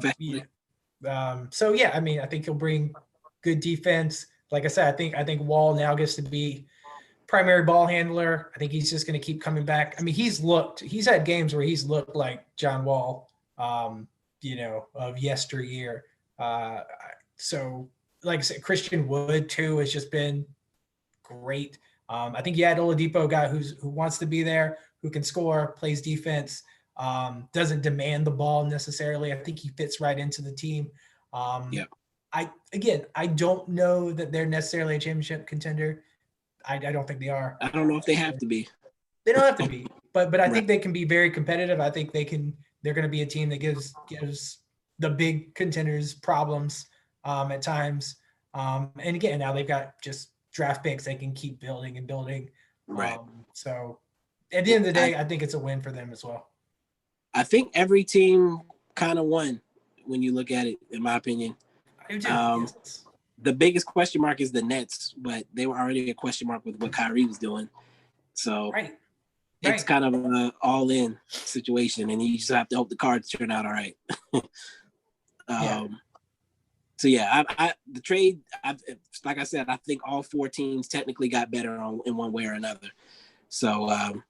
yeah, I mean, I think he'll bring good defense. Like I said, I think Wall now gets to be primary ball handler. I think he's just going to keep coming back. I mean, he's had games where he's looked like John Wall, you know, of yesteryear. So like I said, Christian Wood too has just been great. I think you had Oladipo, a guy who wants to be there, who can score, plays defense, doesn't demand the ball necessarily. I think he fits right into the team. I don't know that they're necessarily a championship contender. I don't think they are. I don't know if they have to be. They don't have to be, but I think they can be very competitive. I think they're going to be a team that gives the big contenders problems at times. And again, now they've got just draft picks they can keep building and building. Right. So at the end of the day, I think it's a win for them as well. I think every team kind of won when you look at it, in my opinion. I do too. Yes. The biggest question mark is the Nets, but they were already a question mark with what Kyrie was doing. So it's kind of an all-in situation, and you just have to hope the cards turn out all right. So the trade, like I said, I think all four teams technically got better in one way or another. So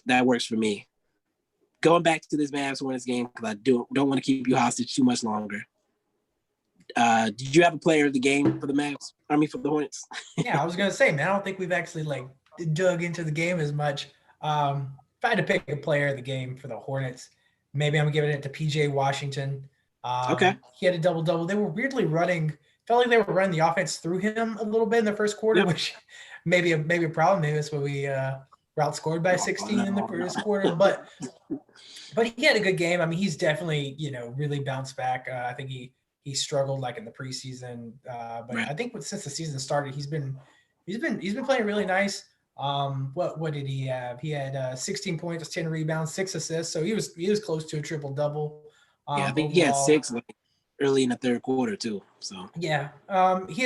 that works for me. Going back to this Mavs Hornets game, because I don't want to keep you hostage too much longer. Did you have a player of the game for the Mavs? I mean, for the Hornets? Yeah, I was going to say, man, I don't think we've actually dug into the game as much. If I had to pick a player of the game for the Hornets, maybe I'm giving it to PJ Washington. Okay. He had a double-double. They were weirdly felt like they were running the offense through him a little bit in the first quarter, which maybe a problem. Maybe that's what we were outscored by 16 in the first quarter. But he had a good game. I mean, he's definitely, really bounced back. I think he struggled in the preseason. But I think since the season started, he's been playing really nice. What did he have? He had 16 points, 10 rebounds, 6 assists. So he was close to a triple-double. I think he had 6 early in the third quarter too. So he had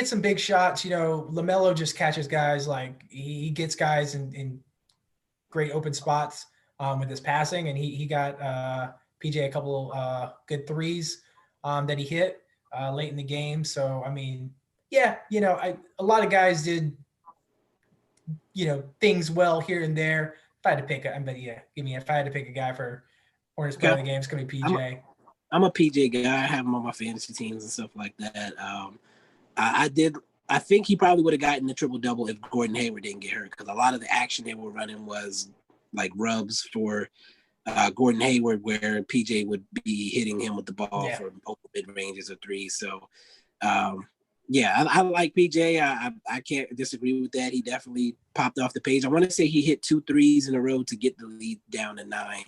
some big shots. LaMelo just catches guys, he gets guys in great open spots with his passing, and he got PJ a couple good threes that he hit late in the game. So I mean, a lot of guys did things well here and there. If I had to pick if I had to pick a guy for Hornets player of the game, it's gonna be PJ. I'm a PJ guy. I have him on my fantasy teams and stuff like that. I think he probably would have gotten the triple-double if Gordon Hayward didn't get hurt, because a lot of the action they were running was rubs for Gordon Hayward, where PJ would be hitting him with the ball for open mid-ranges or threes. So, I like PJ. I can't disagree with that. He definitely popped off the page. I want to say he hit 2 threes in a row to get the lead down to 9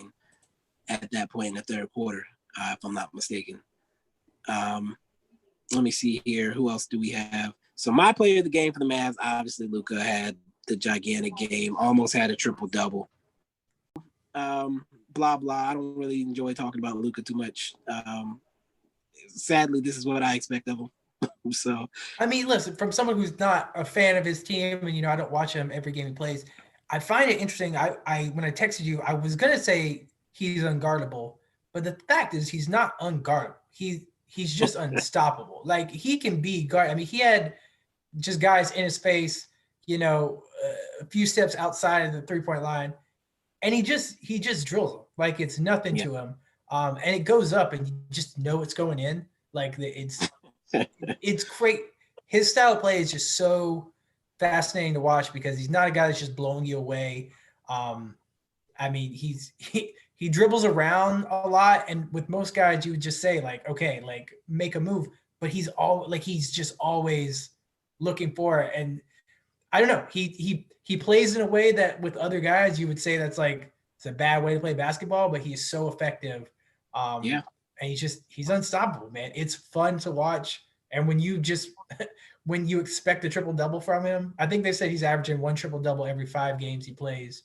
at that point in the third quarter. If I'm not mistaken. Let me see here. Who else do we have? So my player of the game for the Mavs, obviously Luka had the gigantic game, almost had a triple-double. Blah, blah. I don't really enjoy talking about Luka too much. Sadly, this is what I expect of him. So, I mean, listen, from someone who's not a fan of his team, and, I don't watch him every game he plays, I find it interesting. I when I texted you, I was going to say he's unguardable. But the fact is, he's not unguardable. He's just unstoppable. He can be guard. I mean, he had just guys in his face, a few steps outside of the 3-point line, and he just drills them it's nothing to him. And it goes up, and you just know it's going in. It's great. His style of play is just so fascinating to watch, because he's not a guy that's just blowing you away. I mean, he dribbles around a lot, and with most guys, you would just say like, okay, like make a move, but he's just always looking for it. And I don't know, he plays in a way that with other guys you would say that's like it's a bad way to play basketball, but he's so effective. Yeah. And he's unstoppable, man. It's fun to watch. And when you just when you expect a triple double from him, I think they said he's averaging one triple double every 5 games he plays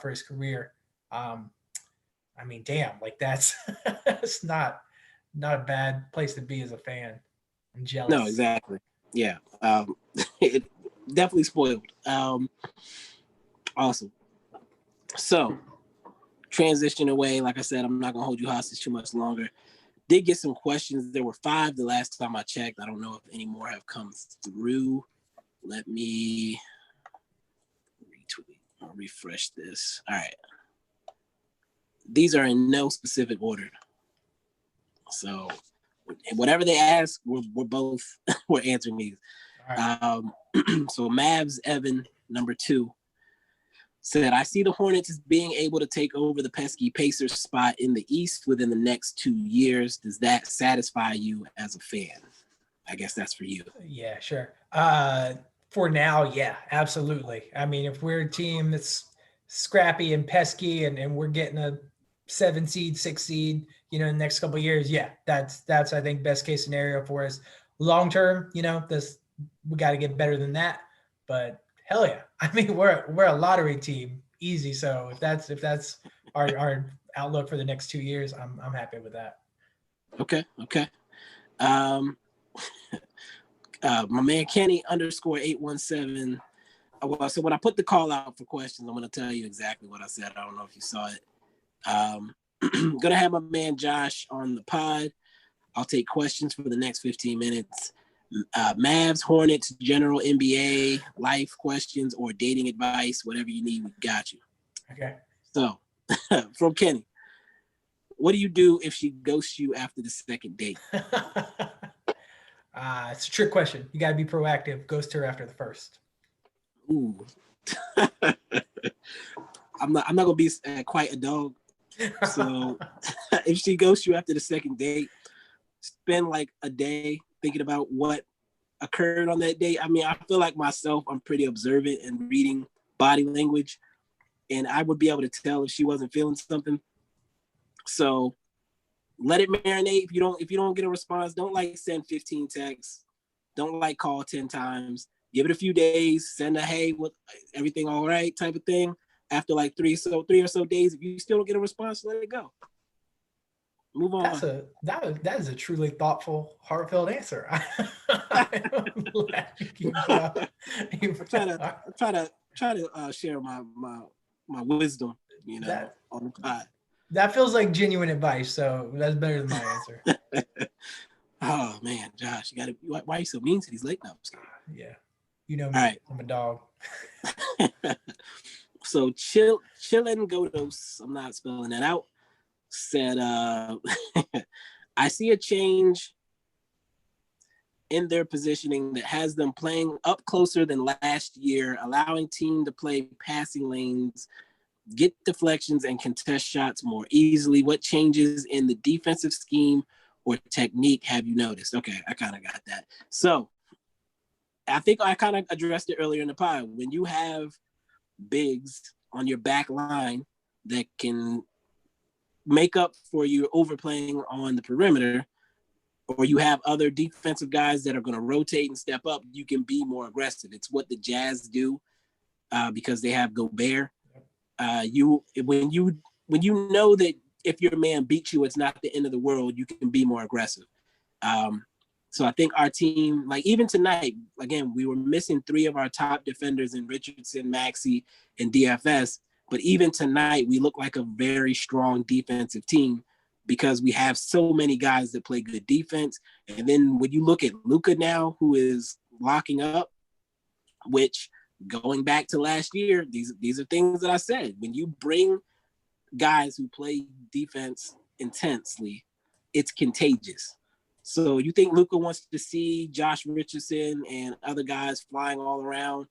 for his career. Um, I mean, damn, like that's that's not a bad place to be as a fan. I'm No, jealous. exactly. Yeah. It definitely spoiled. Awesome. So transition away. Like I said, I'm not gonna hold you hostage too much longer. Did get some questions. There were 5 the last time I checked. I don't know if any more have come through. Let me retweet or refresh this. All right. These are in no specific order. So whatever they ask, we're both we're answering these. Right. So Mavs Evan number 2 said, I see the Hornets as being able to take over the pesky Pacers spot in the East within the next 2 years. Does that satisfy you as a fan? I guess that's for you. Yeah, sure. For now, yeah, absolutely. I mean, if we're a team that's scrappy and pesky and we're getting a 7 seed, 6 seed, in the next couple of years, yeah, that's I think best case scenario for us. Long term, we got to get better than that. But hell yeah, I mean we're a lottery team, easy. So if that's our outlook for the next 2 years, I'm happy with that. Okay. My man Kenny _817. Well, so when I put the call out for questions, I'm going to tell you exactly what I said. I don't know if you saw it. Going to have my man Josh on the pod. I'll take questions for the next 15 minutes. Mavs, Hornets, general NBA, life questions, or dating advice, whatever you need, we got you. Okay. So, from Kenny, what do you do if she ghosts you after the second date? It's a trick question. You got to be proactive. Ghost her after the first. Ooh. I'm not gonna be quite a dog. So if she ghosts you after the second date, spend like a day thinking about what occurred on that date. I mean, I feel like myself, I'm pretty observant and reading body language, and I would be able to tell if she wasn't feeling something. So let it marinate. If you don't get a response, don't like send 15 texts. Don't like call 10 times. Give it a few days. Send a hey, what everything all right type of thing. After like 3 or so days, if you still don't get a response, let it go. Move on. That is a truly thoughtful, heartfelt answer. I'm try to share my wisdom, on the pod. That feels like genuine advice, so that's better than my answer. Oh man, Josh, why are you so mean to these late nights? Yeah, me. All right. I'm a dog. So Chillin Godos, I'm not spelling that out, said, I see a change in their positioning that has them playing up closer than last year, allowing team to play passing lanes, get deflections, and contest shots more easily. What changes in the defensive scheme or technique have you noticed? Okay, I kind of got that. So I think I kind of addressed it earlier in the pod. When you have bigs on your back line that can make up for you overplaying on the perimeter, or you have other defensive guys that are going to rotate and step up, you can be more aggressive. It's what the Jazz do because they have Gobert. When you know that if your man beats you, it's not the end of the world, you can be more aggressive. So I think our team, like even tonight, again, we were missing 3 of our top defenders in Richardson, Maxey, and DFS. But even tonight, we look like a very strong defensive team because we have so many guys that play good defense. And then when you look at Luka now, who is locking up, which going back to last year, these are things that I said. When you bring guys who play defense intensely, it's contagious. So you think Luka wants to see Josh Richardson and other guys flying all around?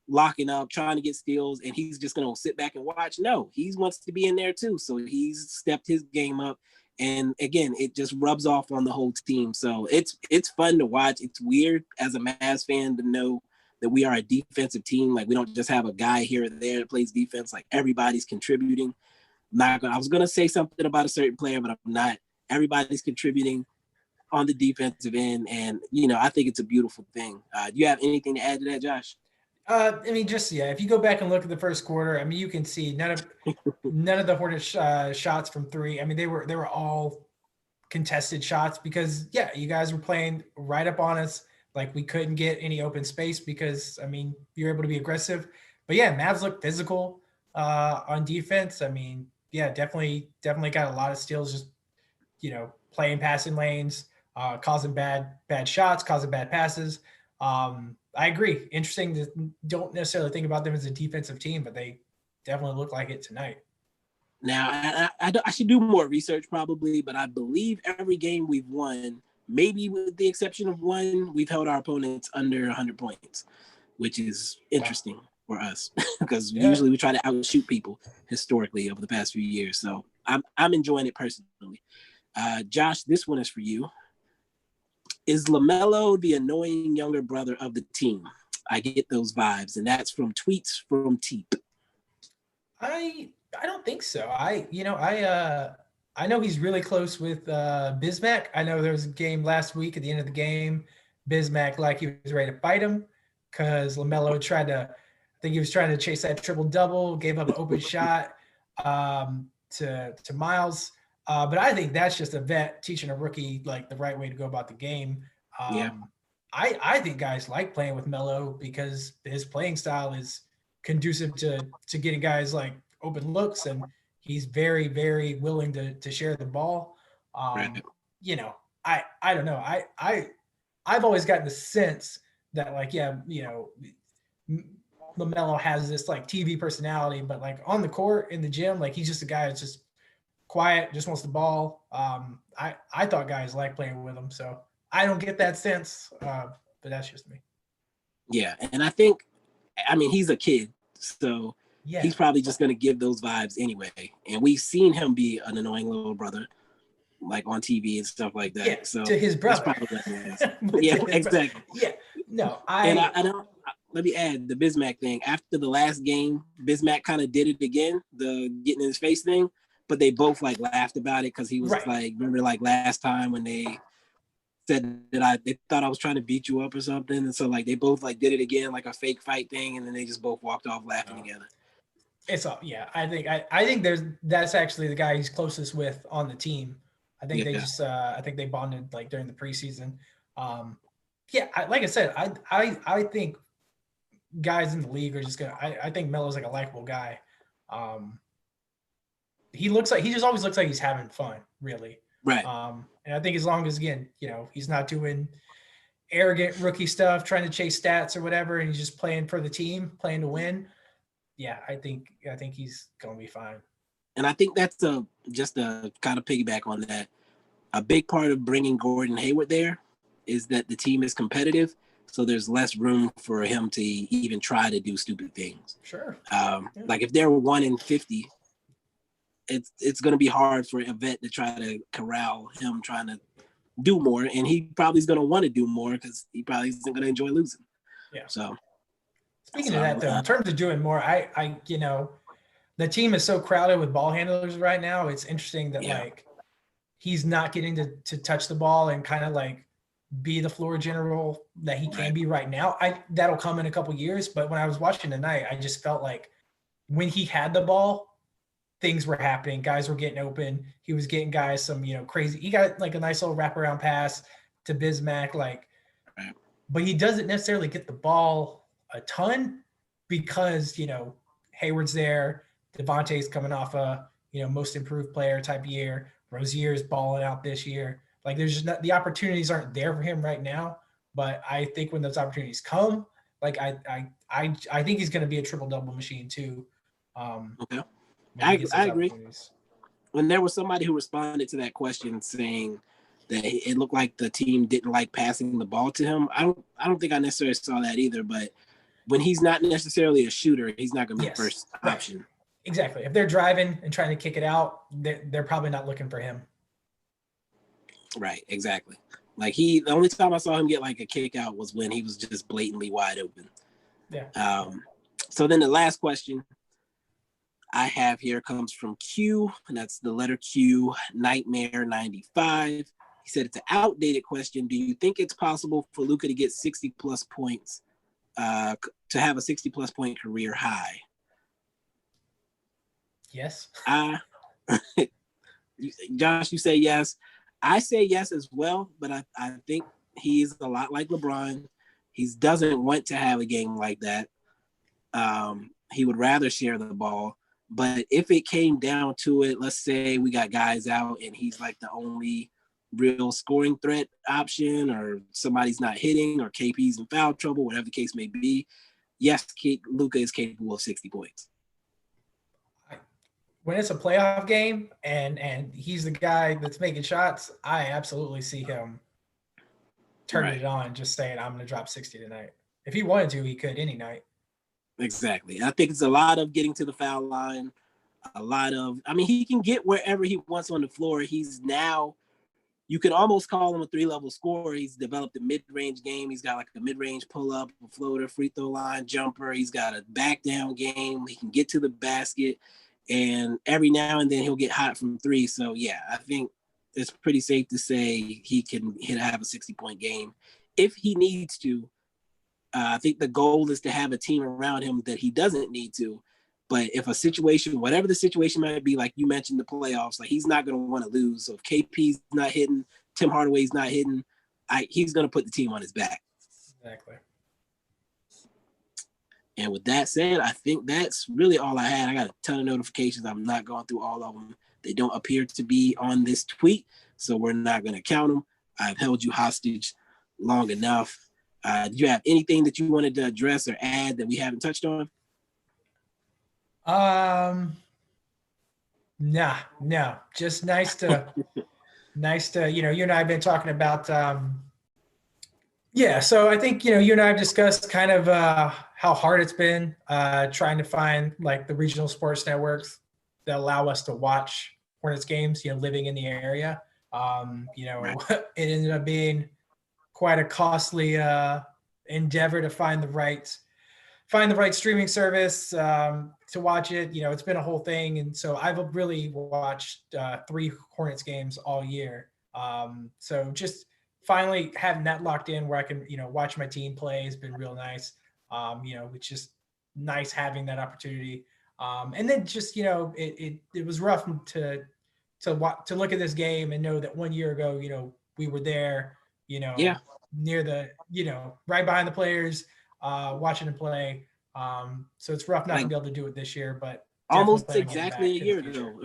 locking up, trying to get steals, and he's just going to sit back and watch. No, he wants to be in there too. So he's stepped his game up. And again, it just rubs off on the whole team. So it's fun to watch. It's weird as a Mavs fan to know that we are a defensive team. Like, we don't just have a guy here or there that plays defense. Like, everybody's contributing. I was going to say something about a certain player, but I'm not. Everybody's contributing on the defensive end. And, I think it's a beautiful thing. Do you have anything to add to that, Josh? If you go back and look at the first quarter, you can see none of the Hornets shots from three. They were all contested shots because, you guys were playing right up on us. Like, we couldn't get any open space because, you're able to be aggressive. But Mavs look physical on defense. Definitely got a lot of steals, just, playing passing lanes, causing bad shots, causing bad passes. I agree. Interesting. Don't necessarily think about them as a defensive team, but they definitely look like it tonight. Now, I should do more research probably, but I believe every game we've won, maybe with the exception of one, we've held our opponents under 100 points, which is interesting for us because usually we try to outshoot people historically over the past few years. So I'm enjoying it personally. Josh, this one is for you. Is LaMelo the annoying younger brother of the team? I get those vibes, and that's from tweets from Teep. I don't think so. I know he's really close with Bismack. I know there was a game last week. At the end of the game, Bismack, like, he was ready to fight him because LaMelo was trying to chase that triple double, gave up an open shot to Miles. But I think that's just a vet teaching a rookie like the right way to go about the game. I think guys like playing with Melo because his playing style is conducive to getting guys like open looks, and he's very, very willing to share the ball. I don't know. I've always gotten the sense that, like, LaMelo has this like TV personality, but like on the court in the gym, like, he's just a guy that's just quiet, just wants the ball. I thought guys like playing with him, so I don't get that sense, but that's just me. Yeah, and I think, he's a kid, so he's probably just going to give those vibes anyway. And we've seen him be an annoying little brother, like on TV and stuff like that. Yeah, so to his brother. That's probably what it is. Yeah, exactly. Yeah, no, I don't. Let me add the Bismack thing. After the last game, Bismack kind of did it again, the getting in his face thing. But they both like laughed about it because he was like, remember like last time when they said that they thought I was trying to beat you up or something, and so like they both like did it again, like a fake fight thing, and then they just both walked off laughing together. It's all I think that's actually the guy he's closest with on the team. I think they just I think they bonded like during the preseason. Like I said, I think guys in the league are just gonna. I think Melo's like a likable guy. He just always looks like he's having fun, really. Right. And I think as long as, again, he's not doing arrogant rookie stuff, trying to chase stats or whatever, and he's just playing for the team, playing to win. Yeah, I think he's going to be fine. And I think that's just a kind of piggyback on that. A big part of bringing Gordon Hayward there is that the team is competitive, so there's less room for him to even try to do stupid things. Sure. Like if they're 1-50, it's going to be hard for a vet to try to corral him trying to do more, and he probably is going to want to do more because he probably isn't going to enjoy losing. Yeah. So speaking of that, though, in terms of doing more, I the team is so crowded with ball handlers right now. It's interesting that like he's not getting to touch the ball and kind of like be the floor general that he can be right now. That'll come in a couple years, but when I was watching tonight, I just felt like when he had the ball, things were happening. Guys were getting open. He was getting guys some, crazy. He got like a nice little wraparound pass to Bismack, but he doesn't necessarily get the ball a ton because, Hayward's there. Devontae's coming off a, most improved player type year. Rozier's balling out this year. Like there's just not, the opportunities aren't there for him right now. But I think when those opportunities come, like I think he's going to be a triple double machine too. Okay. I agree. When there was somebody who responded to that question saying that it looked like the team didn't like passing the ball to him, I don't think I necessarily saw that either. But when he's not necessarily a shooter, he's not going to be first right. option. Exactly. If they're driving and trying to kick it out, they're probably not looking for him. Right, exactly. Like the only time I saw him get like a kick out was when he was just blatantly wide open. Yeah. So then the last question I have here comes from Q, and that's the letter Q, Nightmare 95. He said it's an outdated question. Do you think it's possible for Luka to get 60 plus points, to have a 60 plus point career high? Yes. Josh, you say yes. I say yes as well, but I think he's a lot like LeBron. He doesn't want to have a game like that. He would rather share the ball. But if it came down to it, let's say we got guys out and he's like the only real scoring threat option, or somebody's not hitting, or KP's in foul trouble, whatever the case may be, yes, Luka is capable of 60 points. When it's a playoff game and he's the guy that's making shots, I absolutely see him turning it on, just saying, I'm going to drop 60 tonight. If he wanted to, he could any night. Exactly. I think it's a lot of getting to the foul line, he can get wherever he wants on the floor. He's now, you could almost call him a 3-level scorer. He's developed a mid-range game. He's got like a mid-range pull-up, a floater, free throw line, jumper. He's got a back-down game. He can get to the basket, and every now and then he'll get hot from three. So, yeah, I think it's pretty safe to say he can have a 60-point game if he needs to. I think the goal is to have a team around him that he doesn't need to. But if a situation, whatever the situation might be, like you mentioned the playoffs, like he's not going to want to lose. So if KP's not hitting, Tim Hardaway's not hitting, he's going to put the team on his back. Exactly. And with that said, I think that's really all I had. I got a ton of notifications. I'm not going through all of them. They don't appear to be on this tweet, so we're not going to count them. I've held you hostage long enough. Do you have anything that you wanted to address or add that we haven't touched on? No. Just nice to, you and I have been talking about, so I think, you and I have discussed kind of how hard it's been trying to find like the regional sports networks that allow us to watch Hornets games, living in the area. Right. It ended up being quite a costly endeavor to find the right streaming service to watch it. It's been a whole thing. And so I've really watched 3 Hornets games all year. So just finally having that locked in where I can, watch my team play has been real nice. It's just nice having that opportunity. And then just, it was rough to look at this game and know that 1 year ago, we were there, near the, right behind the players, watching them play. So it's rough not to be able to do it this year, but almost exactly a year ago.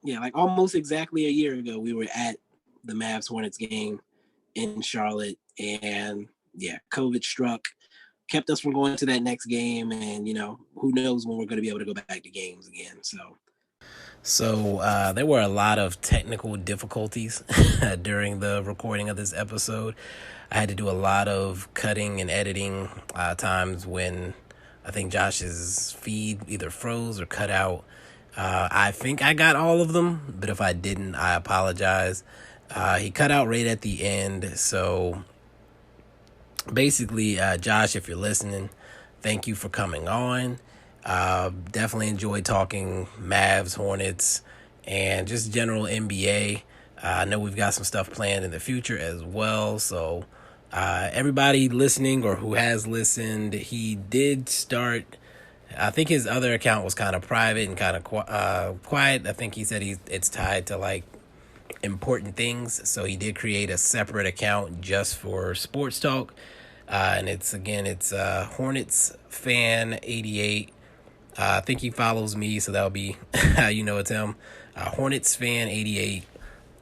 Yeah, like almost exactly a year ago, we were at the Mavs Hornets game in Charlotte, and COVID struck, kept us from going to that next game, and who knows when we're going to be able to go back to games again. So there were a lot of technical difficulties during the recording of this episode. I had to do a lot of cutting and editing, times when I think Josh's feed either froze or cut out. I think I got all of them, but if I didn't, I apologize. He cut out right at the end. So basically, Josh, if you're listening, thank you for coming on. Definitely enjoyed talking Mavs, Hornets, and just general NBA. I know we've got some stuff planned in the future as well. So everybody listening or who has listened, he did start, I think his other account was kind of private and kind of quiet. I think he said it's tied to like important things. So he did create a separate account just for sports talk. And it's Hornets fan 88. I think he follows me, so that'll be how you know it's him. Hornets fan 88.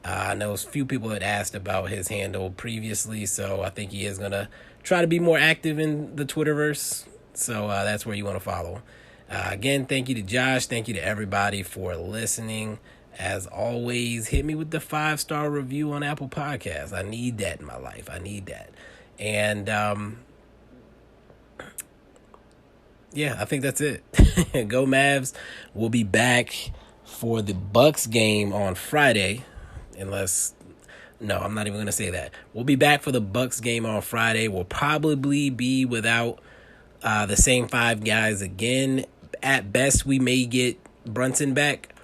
I know a few people had asked about his handle previously, so I think he is going to try to be more active in the Twitterverse. So that's where you want to follow. Again, thank you to Josh. Thank you to everybody for listening. As always, hit me with the 5-star review on Apple Podcasts. I need that in my life. I need that. And Yeah, I think that's it. Go Mavs. We'll be back for the Bucks game on Friday, unless. No, I'm not even going to say that. We'll be back for the Bucks game on Friday. We'll probably be without the same 5 guys again. At best, we may get Brunson back,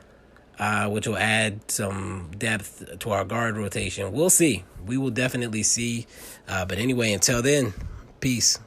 which will add some depth to our guard rotation. We'll see. We will definitely see. But anyway, until then, peace.